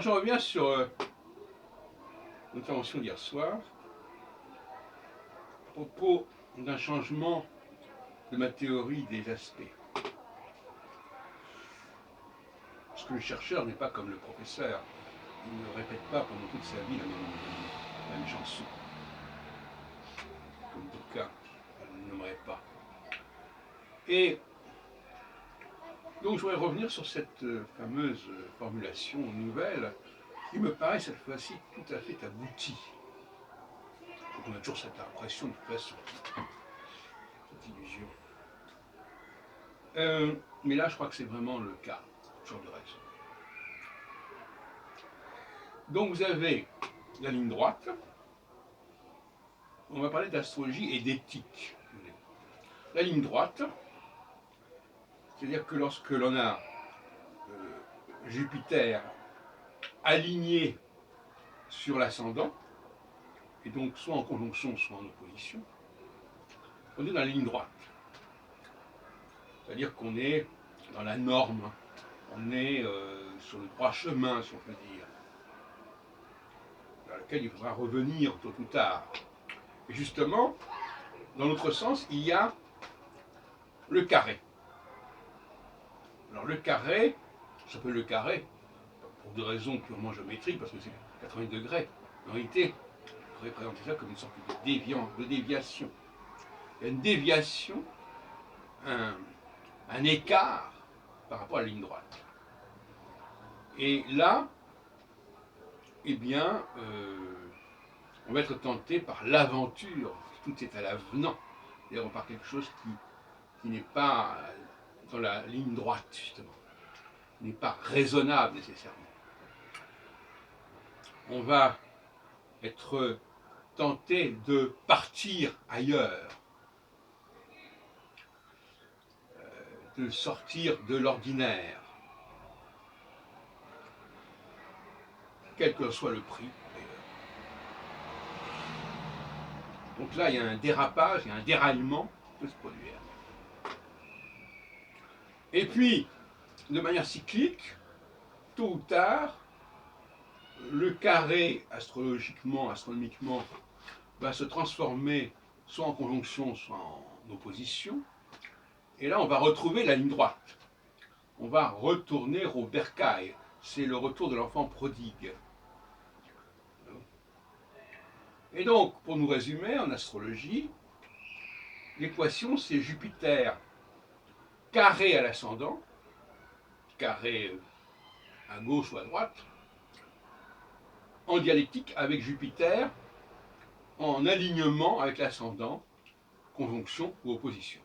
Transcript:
Alors je reviens sur l'intervention d'hier soir à propos d'un changement de ma théorie des aspects. Parce que le chercheur n'est pas comme le professeur, il ne répète pas pendant toute sa vie la même chanson. Comme d'aucuns ne nommeraient pas. Et donc je voudrais revenir sur cette fameuse formulation nouvelle qui me paraît cette fois-ci tout à fait aboutie. Donc on a toujours cette impression de toute façon, cette illusion. Mais là je crois que c'est vraiment le cas, toujours de raison. Donc vous avez la ligne droite, on va parler d'astrologie et d'éthique. La ligne droite, c'est-à-dire que lorsque l'on a Jupiter aligné sur l'ascendant, et donc soit en conjonction, soit en opposition, on est dans la ligne droite. C'est-à-dire qu'on est dans la norme, on est sur le droit chemin, si on peut dire, dans lequel il faudra revenir tôt ou tard. Et justement, dans l'autre sens, il y a le carré. Alors le carré, ça s'appelle le carré, pour des raisons purement géométriques, parce que c'est 80 degrés. En réalité, on pourrait présenter ça comme une sorte de déviation. Il y a une déviation, un écart par rapport à la ligne droite. Et là, eh bien, on va être tenté par l'aventure, tout est à l'avenant. C'est-à-dire on part quelque chose qui n'est pas dans la ligne droite, justement, qui n'est pas raisonnable nécessairement. On va être tenté de partir ailleurs, de sortir de l'ordinaire, quel que soit le prix d'ailleurs. Donc là, il y a un dérapage, il y a un déraillement qui peut se produire. Et puis, de manière cyclique, tôt ou tard, le carré astrologiquement, astronomiquement, va se transformer soit en conjonction, soit en opposition. Et là, on va retrouver la ligne droite. On va retourner au bercail. C'est le retour de l'enfant prodigue. Et donc, pour nous résumer, en astrologie, l'équation, c'est Jupiter carré à l'ascendant, carré à gauche ou à droite, en dialectique avec Jupiter, en alignement avec l'ascendant, conjonction ou opposition.